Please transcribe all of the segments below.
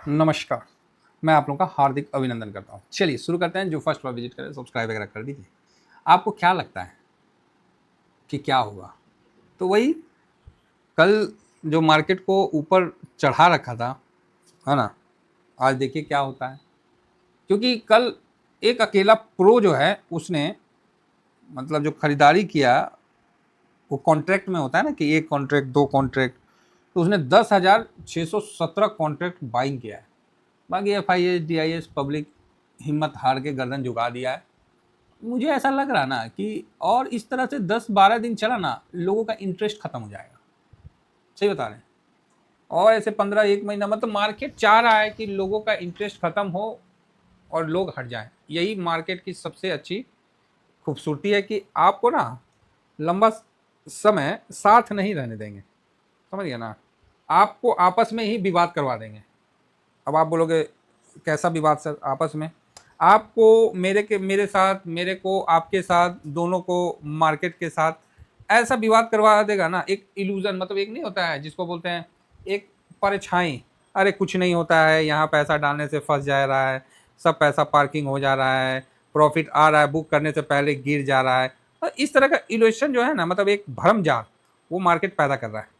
नमस्कार। मैं आप लोगों का हार्दिक अभिनंदन करता हूँ। चलिए शुरू करते हैं। जो फर्स्ट बार विजिट करें सब्सक्राइब वगैरह कर दीजिए। आपको क्या लगता है कि क्या होगा? तो वही कल जो मार्केट को ऊपर चढ़ा रखा था, है ना? आज देखिए क्या होता है। क्योंकि कल एक अकेला प्रो जो है उसने मतलब जो खरीदारी किया, वो कॉन्ट्रैक्ट में होता है ना कि एक कॉन्ट्रैक्ट, दो कॉन्ट्रैक्ट, तो उसने 10,617 कॉन्ट्रैक्ट बाइंग किया है। बाकी FIS DIS पब्लिक हिम्मत हार के गर्दन झुका दिया है। मुझे ऐसा लग रहा ना कि और इस तरह से 10-12 दिन चला ना, लोगों का इंटरेस्ट खत्म हो जाएगा। सही बता रहे हैं। और ऐसे 15 एक महीना मतलब मार्केट चाह रहा है कि लोगों का इंटरेस्ट खत्म हो और लोग हट जाएं। यही मार्केट की सबसे अच्छी खूबसूरती है कि आपको ना लंबा समय साथ नहीं रहने देंगे। समझ गए ना? आपको आपस में ही विवाद करवा देंगे। अब आप बोलोगे कैसा विवाद सर? आपस में आपको मेरे साथ, मेरे को आपके साथ, दोनों को मार्केट के साथ ऐसा विवाद करवा देगा ना। एक इल्यूजन मतलब एक नहीं होता है जिसको बोलते हैं एक परछाई। अरे कुछ नहीं होता है, यहाँ पैसा डालने से फंस जा रहा है, सब पैसा पार्किंग हो जा रहा है, प्रॉफिट आ रहा है, बुक करने से पहले गिर जा रहा है। और इस तरह का इल्यूशन जो है ना, मतलब एक भ्रम जाल, वो मार्केट पैदा कर रहा है।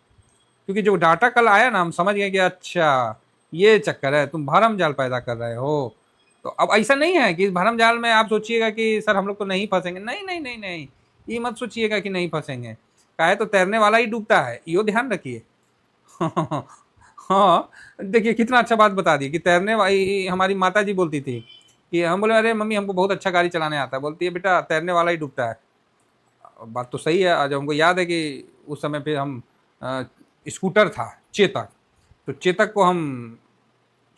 क्योंकि जो डाटा कल आया ना, हम समझ गए कि अच्छा ये चक्कर है, तुम भरम जाल पैदा कर रहे हो। तो अब ऐसा नहीं है कि इस भरम जाल में आप सोचिएगा कि सर हम लोग तो नहीं फंसेंगे। नहीं नहीं नहीं नहीं, ये मत सोचिएगा कि नहीं फंसेंगे। काहे तो तैरने वाला ही डूबता है, यो ध्यान रखिए। हाँ, देखिए कितना अच्छा बात बता दी कि तैरने वाली हमारी माता जी बोलती थी कि हम बोले अरे मम्मी हमको बहुत अच्छा गाड़ी चलाने आता है, बोलती है बेटा तैरने वाला ही डूबता है। बात तो सही है। आज हमको याद है कि उस समय पे हम स्कूटर था चेतक, तो चेतक को हम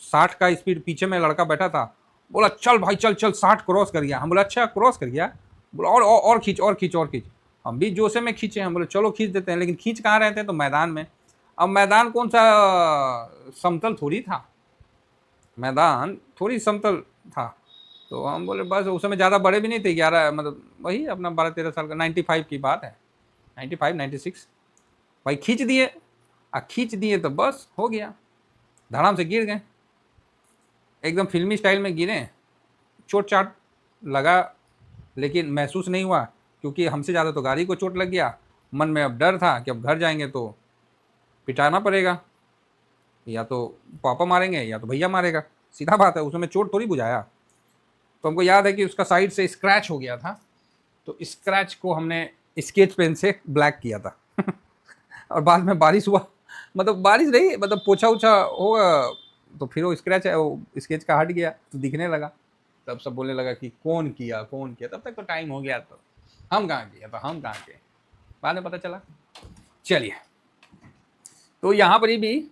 60 का स्पीड, पीछे में लड़का बैठा था, बोला चल भाई चल चल 60 क्रॉस कर गया। हम बोला अच्छा क्रॉस कर गया? बोला और खींच और खींच और खींच। हम भी जोशे में खींचे, हम बोले चलो खींच देते हैं। लेकिन खींच कहाँ रहे थे? तो मैदान में। अब मैदान कौन सा समतल थोड़ी था, मैदान थोड़ी समतल था। तो हम बोले बस, उस समय ज़्यादा बड़े भी नहीं थे, 11 मतलब वही अपना 12-13 साल का, 95 की बात है, 95 96। भाई खींच दिए, खींच दिए तो बस हो गया, धड़ाम से गिर गए, एकदम फिल्मी स्टाइल में गिरे। चोट चाट लगा लेकिन महसूस नहीं हुआ, क्योंकि हमसे ज़्यादा तो गाड़ी को चोट लग गया। मन में अब डर था कि अब घर जाएंगे तो पिटाना पड़ेगा, या तो पापा मारेंगे या तो भैया मारेगा। सीधा बात है, उसमें चोट थोड़ी बुझाया। तो हमको याद है कि उसका साइड से स्क्रैच हो गया था, तो स्क्रैच को हमने स्केच पेन से ब्लैक किया था। और बाद में बारिश हुआ, मतलब बारिश नहीं, मतलब पोछा उछा होगा तो फिर वो स्क्रैच है, वो स्केच का हट गया तो दिखने लगा। तब सब बोलने लगा कि कौन किया कौन किया। तब तक तो टाइम हो गया, तो हम कहाँ किया, तो हम कहाँ किए, बाद में पता चला। चलिए, तो यहाँ पर भी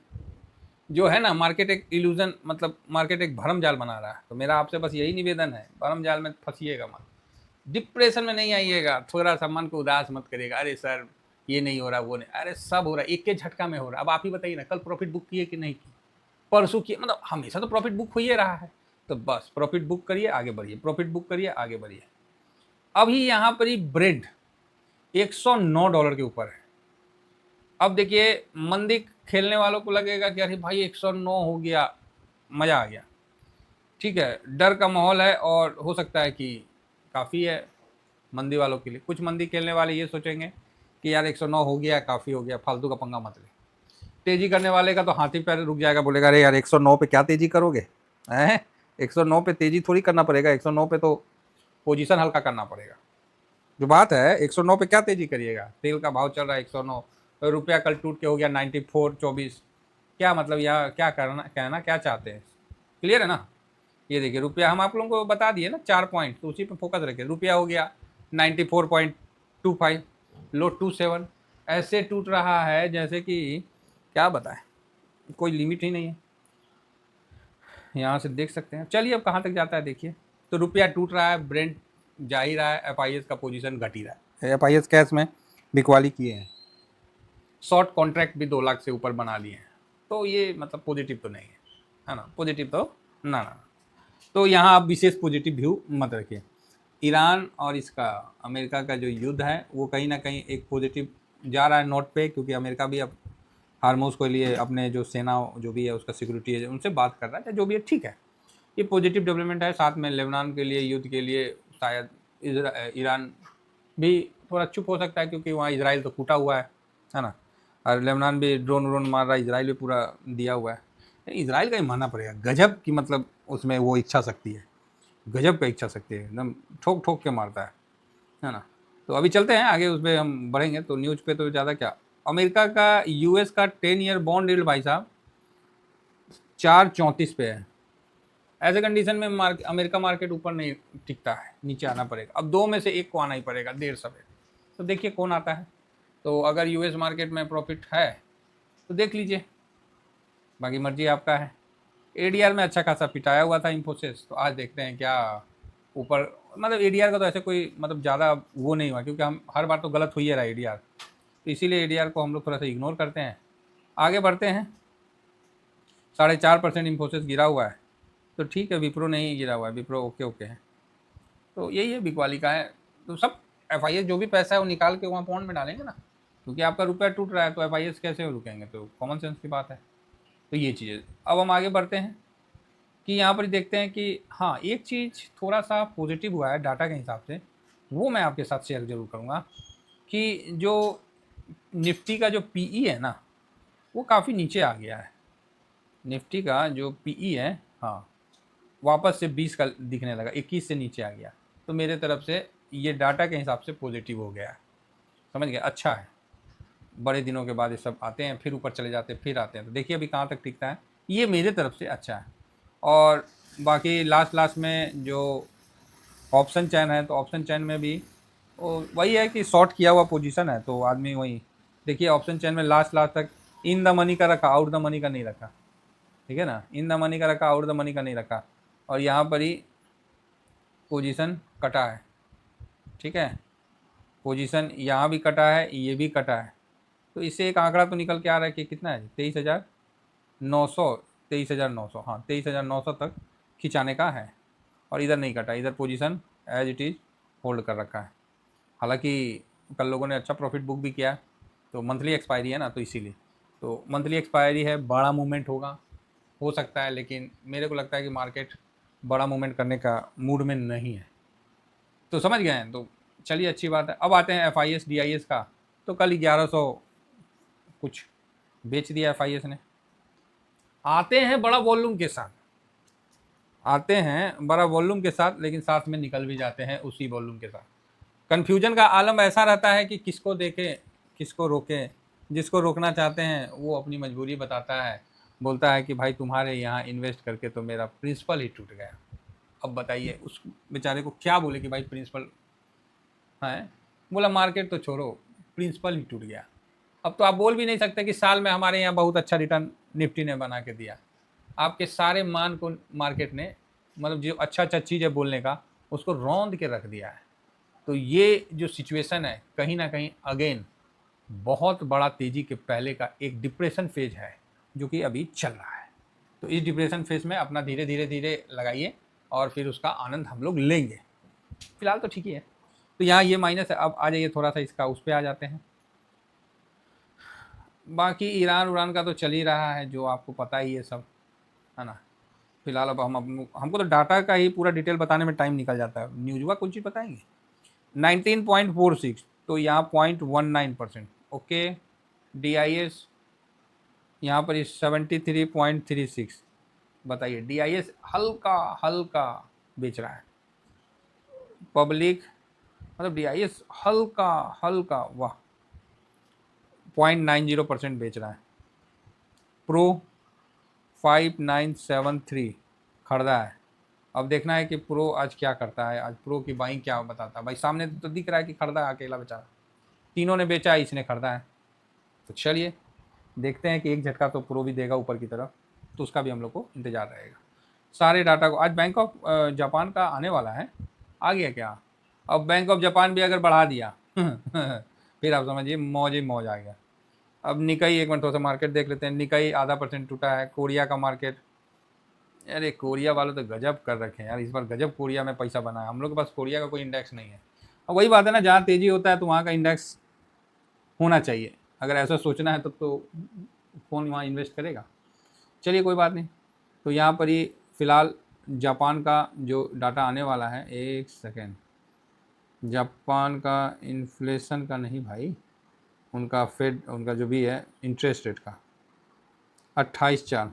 जो है ना, मार्केट एक इल्यूजन, मतलब मार्केट एक भरम जाल बना रहा है। तो मेरा आपसे बस यही निवेदन है, भरम जाल में फंसिएगा मत, डिप्रेशन में नहीं आइएगा, थोड़ा सा मन को उदास मत करिएगा। अरे सर ये नहीं हो रहा, वो नहीं, अरे सब हो रहा है, एक के झटका में हो रहा है। अब आप ही बताइए ना, कल प्रॉफिट बुक किए कि नहीं किए? परसों किए, मतलब हमेशा तो प्रॉफिट बुक हो ही रहा है। तो बस प्रॉफिट बुक करिए आगे बढ़िए, प्रॉफिट बुक करिए आगे बढ़िए। अभी यहाँ पर ही ब्रेड $109 के ऊपर है। अब देखिए, मंदी खेलने वालों को लगेगा कि अरे भाई 109 हो गया, मज़ा आ गया, ठीक है, डर का माहौल है और हो सकता है कि काफ़ी है मंदी वालों के लिए। कुछ मंदी खेलने वाले ये सोचेंगे कि यार 109 हो गया, काफ़ी हो गया, फालतू का पंगा मत ले। तेजी करने वाले का तो हाथी पैर रुक जाएगा, बोलेगा अरे यार 109 पे क्या तेजी करोगे हैं? 109 पे तेजी थोड़ी करना पड़ेगा, 109 पे तो पोजीशन हल्का करना पड़ेगा। जो बात है 109 पे क्या तेजी करिएगा? तेल का भाव चल रहा है 109, तो रुपया कल टूट के हो गया 94.24। क्या मतलब, यहाँ क्या करना, कहना क्या चाहते हैं? क्लियर है ना? ये देखिए रुपया, हम आप लोगों को बता दिए ना 4 पॉइंट, तो उसी पे फोकस रखिए। रुपया हो गया 94.25, लो 27, ऐसे टूट रहा है जैसे कि क्या बताएं, कोई लिमिट ही नहीं है। यहाँ से देख सकते हैं। चलिए अब कहाँ तक जाता है देखिए। तो रुपया टूट रहा है, ब्रेंट जा ही रहा है, FIS का पोजीशन घट ही रहा है। FIS कैश में बिकवाली किए हैं, शॉर्ट कॉन्ट्रैक्ट भी 2 लाख से ऊपर बना लिए हैं। तो ये मतलब पॉजिटिव तो नहीं है ना? पॉजिटिव तो ना ना। तो यहाँ आप विशेष पॉजिटिव व्यू मत रखिए। ईरान और इसका अमेरिका का जो युद्ध है वो कहीं ना कहीं एक पॉजिटिव जा रहा है नोट पे, क्योंकि अमेरिका भी अब हार्मोस के लिए अपने जो सेना जो भी है उसका सिक्योरिटी है उनसे बात कर रहा है, जो भी है ठीक है, ये पॉजिटिव डेवलपमेंट है। साथ में लेबनान के लिए युद्ध के लिए शायद ईरान भी थोड़ा चुप हो सकता है, क्योंकि वहाँ इजराइल तो कूटा हुआ है ना, और लेबनान भी ड्रोन व्रोन मार रहा है, इजराइल भी पूरा दिया हुआ है। इजराइल का ही मानना पड़ेगा, गजब की मतलब उसमें वो इच्छा शक्ति है, गजब का इच्छा शक्ति है, एकदम ठोक ठोक के मारता है ना। तो अभी चलते हैं आगे, उस पर हम बढ़ेंगे। तो न्यूज़ पे तो ज़्यादा क्या, अमेरिका का यूएस का 10 ईयर बॉन्ड यील्ड भाई साहब 4.34 पे है। ऐसे कंडीशन में अमेरिका मार्केट ऊपर नहीं टिकता है, नीचे आना पड़ेगा। अब दो में से एक को आना ही पड़ेगा देर सवेर, तो देखिए कौन आता है। तो अगर यूएस मार्केट में प्रॉफिट है तो देख लीजिए, बाकी मर्जी आपका है। एडीआर में अच्छा खासा पिटाया हुआ था इन्फोसिस, तो आज देखते हैं क्या ऊपर, मतलब एडीआर का तो ऐसे कोई मतलब ज़्यादा वो नहीं हुआ, क्योंकि हम हर बार तो गलत हुई है रहा एडीआर, तो इसीलिए एडीआर को हम लोग थोड़ा सा इग्नोर करते हैं। आगे बढ़ते हैं। 4.5% इन्फोसिस गिरा हुआ है, तो ठीक है, विप्रो नहीं गिरा हुआ है, विप्रो ओके ओके है। तो यही है, बिकवाली का है। तो सब एफ जो भी पैसा है वो निकाल के वहाँ पॉन्ड में डालेंगे ना, क्योंकि आपका रुपया टूट रहा है, तो एफ कैसे रुकेंगे, तो कॉमन सेंस की बात है। तो ये चीज़ें, अब हम आगे बढ़ते हैं कि यहाँ पर देखते हैं कि हाँ, एक चीज़ थोड़ा सा पॉजिटिव हुआ है डाटा के हिसाब से, वो मैं आपके साथ शेयर जरूर करूँगा कि जो निफ्टी का जो पीई है ना, वो काफ़ी नीचे आ गया है। निफ्टी का जो पीई है, हाँ, वापस से 20 का दिखने लगा, 21 से नीचे आ गया। तो मेरे तरफ से ये डाटा के हिसाब से पॉजिटिव हो गया है, समझ गए, अच्छा है। बड़े दिनों के बाद ये सब आते हैं, फिर ऊपर चले जाते हैं, फिर आते हैं, तो देखिए अभी कहाँ तक टिकता है, ये मेरे तरफ से अच्छा है। और बाकी लास्ट में जो ऑप्शन चैन है, तो ऑप्शन चैन में भी वही है कि शॉर्ट किया हुआ पोजीशन है, तो आदमी वही देखिए, ऑप्शन चैन में लास्ट तक इन द मनी का रखा, आउट द मनी का नहीं रखा, ठीक है ना, इन द मनी का रखा, आउट द मनी का नहीं रखा, और यहाँ पर ही पोजीशन कटा है, ठीक है, पोजीशन यहाँ भी कटा है, ये भी कटा है। तो इससे एक आंकड़ा तो निकल के आ रहा है कि कितना है, 23,900, 23,900, हाँ 23,900 तक खिंचाने का है। और इधर नहीं कटा, इधर position as it is hold कर रखा है। हालांकि कल लोगों ने अच्छा प्रॉफिट बुक भी किया है, तो मंथली एक्सपायरी है ना, तो इसीलिए, तो मंथली एक्सपायरी है, बड़ा मूवमेंट होगा, हो सकता है, लेकिन मेरे को लगता है कि मार्केट बड़ा मूवमेंट करने का मूड में नहीं है। तो समझ गए हैं, तो चलिए अच्छी बात है। अब आते हैं FIS DIS का। तो कल 1100 कुछ बेच दिया FIS ने। आते हैं बड़ा वॉल्यूम के साथ, आते हैं बड़ा वॉल्यूम के साथ, लेकिन साथ में निकल भी जाते हैं उसी वॉल्यूम के साथ। कन्फ्यूजन का आलम ऐसा रहता है कि किसको देखें किसको रोकें। जिसको रोकना चाहते हैं वो अपनी मजबूरी बताता है, बोलता है कि भाई तुम्हारे यहाँ इन्वेस्ट करके तो मेरा प्रिंसिपल ही टूट गया। अब बताइए उस बेचारे को क्या बोले कि भाई प्रिंसिपल है, बोला मार्केट तो छोड़ो, प्रिंसिपल ही टूट गया। अब तो आप बोल भी नहीं सकते कि साल में हमारे यहाँ बहुत अच्छा रिटर्न निफ्टी ने बना के दिया। आपके सारे मान को मार्केट ने, मतलब जो अच्छा अच्छा चीज़ है बोलने का, उसको रौंद के रख दिया है। तो ये जो सिचुएशन है, कहीं ना कहीं अगेन बहुत बड़ा तेज़ी के पहले का एक डिप्रेशन फेज है, जो कि अभी चल रहा है। तो इस डिप्रेशन फेज में अपना धीरे धीरे धीरे लगाइए, और फिर उसका आनंद हम लोग लेंगे। फिलहाल तो ठीक ही है। तो यहाँ ये माइनस है। अब आ जाइए थोड़ा सा इसका, उस पर आ जाते हैं। बाकी ईरान उरान का तो चल ही रहा है, जो आपको पता ही है सब, है ना। फिलहाल अब हमको तो डाटा का ही पूरा डिटेल बताने में टाइम निकल जाता है, न्यूज़ का कुछ चीज़ बताएंगे। 19.46, तो यहाँ 0.19%, ओके। DIS यहाँ पर 73.36। बताइए, DIS हल्का हल्का बेच रहा है, पब्लिक मतलब DIS हल्का हल्का, वाह, 0.90% बेच रहा है। प्रो 5973 खरीदा है। अब देखना है कि प्रो आज क्या करता है, आज प्रो की बाइंग क्या बताता है। भाई सामने तो दिख रहा है कि खरीदा है अकेला बेचारा, तीनों ने बेचा है, इसने खरीदा है। तो चलिए देखते हैं कि एक झटका तो प्रो भी देगा ऊपर की तरफ, तो उसका भी हम लोग को इंतजार रहेगा। सारे डाटा को आज बैंक ऑफ जापान का आने वाला है, आ गया क्या। अब बैंक ऑफ जापान भी अगर बढ़ा दिया फिर आप समझिए मौज ही मौज आ गया। अब निकाई, एक मिनट थोड़ा सा मार्केट देख लेते हैं। निकाई %0.5 टूटा है। कोरिया का मार्केट, अरे कोरिया वालों तो गजब कर रखे हैं यार, इस बार गजब कोरिया में पैसा बना है। हम लोग के पास कोरिया का कोई इंडेक्स नहीं है। अब वही बात है ना, जहाँ तेज़ी होता है तो वहाँ का इंडेक्स होना चाहिए। अगर ऐसा सोचना है तो कौन वहाँ इन्वेस्ट करेगा। चलिए कोई बात नहीं। तो यहाँ पर ही फ़िलहाल जापान का जो डाटा आने वाला है, एक सेकेंड, जापान का इन्फ्लेशन का नहीं भाई, उनका फेड, उनका जो भी है इंटरेस्ट रेट का 28/4,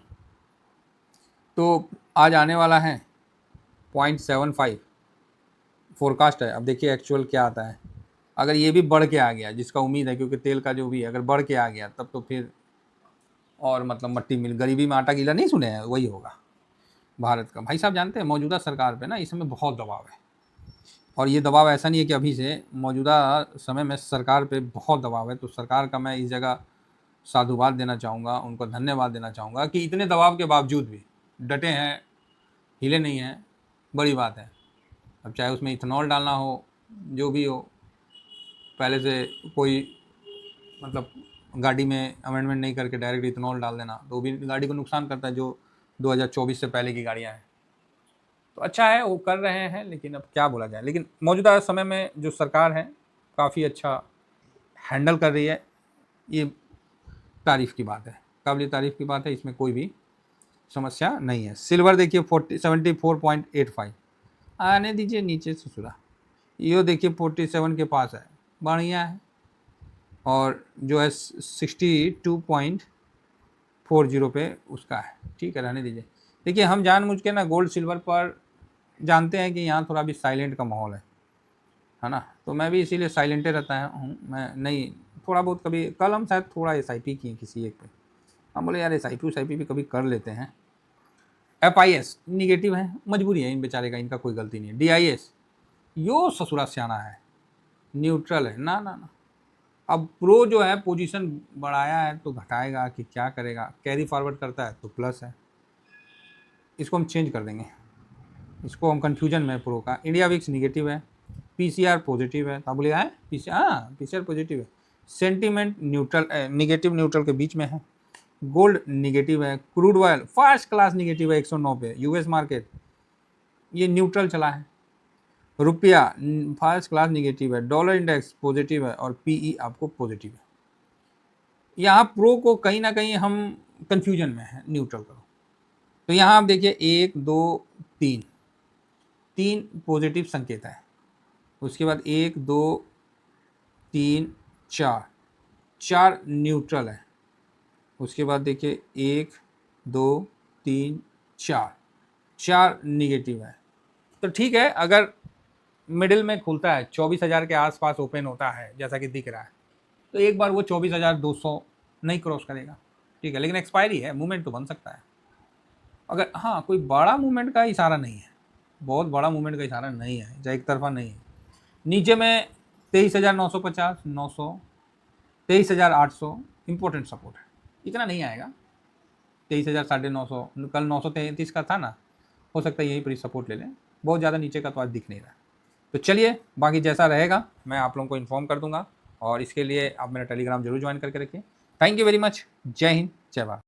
तो आज आने वाला है 0.75 फोरकास्ट है। अब देखिए एक्चुअल क्या आता है। अगर ये भी बढ़ के आ गया, जिसका उम्मीद है, क्योंकि तेल का जो भी है अगर बढ़ के आ गया तब तो फिर और मतलब मट्टी मिल, गरीबी में आटा गीला नहीं सुने हैं, वही होगा भारत का। भाई साहब जानते हैं मौजूदा सरकार पे ना इस समय बहुत दबाव है, और ये दबाव ऐसा नहीं है कि अभी से, मौजूदा समय में सरकार पे बहुत दबाव है। तो सरकार का मैं इस जगह साधुवाद देना चाहूँगा, उनको धन्यवाद देना चाहूँगा कि इतने दबाव के बावजूद भी डटे हैं, हिले नहीं हैं, बड़ी बात है। अब चाहे उसमें इथेनॉल डालना हो, जो भी हो, पहले से कोई मतलब गाड़ी में अमेंडमेंट नहीं करके डायरेक्ट इथेनॉल डाल देना, तो भी गाड़ी को नुकसान करता है, जो 2024 से पहले की गाड़ियाँ हैं। तो अच्छा है वो कर रहे हैं, लेकिन अब क्या बोला जाए। लेकिन मौजूदा समय में जो सरकार है काफ़ी अच्छा हैंडल कर रही है, ये तारीफ़ की बात है, काबिल तारीफ़ की बात है, इसमें कोई भी समस्या नहीं है। सिल्वर देखिए 74.85, आने दीजिए नीचे ससुरा। यो देखिए 47 के पास है, बढ़िया है। और जो है 62.40 पे उसका है, ठीक है, रहने दीजिए। देखिए हम जानबूझ के ना गोल्ड सिल्वर पर जानते हैं कि यहाँ थोड़ा भी साइलेंट का माहौल है ना, तो मैं भी इसीलिए साइलेंटे रहता हूँ। मैं नहीं, थोड़ा बहुत कभी, कल हम शायद थोड़ा SIP किए किसी एक पे, हम बोले यार SIP भी कभी कर लेते हैं। FIS निगेटिव है, मजबूरी है इन बेचारे का, इनका कोई गलती नहीं है। DIS यो ससुरा सियाना है, न्यूट्रल है, ना ना ना। अब प्रो जो है पोजीशन बढ़ाया है तो घटाएगा कि क्या करेगा, कैरी फॉरवर्ड करता है तो प्लस है, इसको हम चेंज कर देंगे, इसको हम कन्फ्यूजन में प्रो का। इंडिया विक्स निगेटिव है, PCR पॉजिटिव है, तो बोलिए PCR पॉजिटिव है। सेंटीमेंट न्यूट्रल, निगेटिव न्यूट्रल के बीच में है। गोल्ड निगेटिव है, crude oil first class negative है 109 पे। US मार्केट ये न्यूट्रल चला है। रुपया फर्स्ट क्लास निगेटिव है, डॉलर इंडेक्स पॉजिटिव है, और PE आपको पॉजिटिव है। यहाँ प्रो को कहीं ना कहीं हम कंफ्यूजन में है, न्यूट्रल करो। तो यहाँ आप देखिए 1 2 3 पॉजिटिव संकेत है, उसके बाद 1 2 3 4 न्यूट्रल है, उसके बाद देखिए 1 2 3 4 निगेटिव है। तो ठीक है, अगर मिडिल में खुलता है 24,000 के आसपास ओपन होता है जैसा कि दिख रहा है, तो एक बार वो 24,200 नहीं क्रॉस करेगा, ठीक है, लेकिन एक्सपायरी है, मूवमेंट तो बन सकता है। अगर हाँ कोई बड़ा मूवमेंट का इशारा नहीं है, बहुत बड़ा मूवमेंट का इशारा नहीं है, चाहे एक तरफा नहीं है। नीचे में 23,950 900 23,800 इम्पोर्टेंट सपोर्ट है, इतना नहीं आएगा। 23,950, कल 933 का था ना, हो सकता है यहीं पर सपोर्ट ले लें, बहुत ज़्यादा नीचे का तो आज दिख नहीं रहा। तो चलिए बाकी जैसा रहेगा मैं आप लोगों को इन्फॉर्म कर दूंगा, और इसके लिए आप मेरा टेलीग्राम जरूर ज्वाइन करके रखिए। थैंक यू वेरी मच, जय हिंद, जय भारत।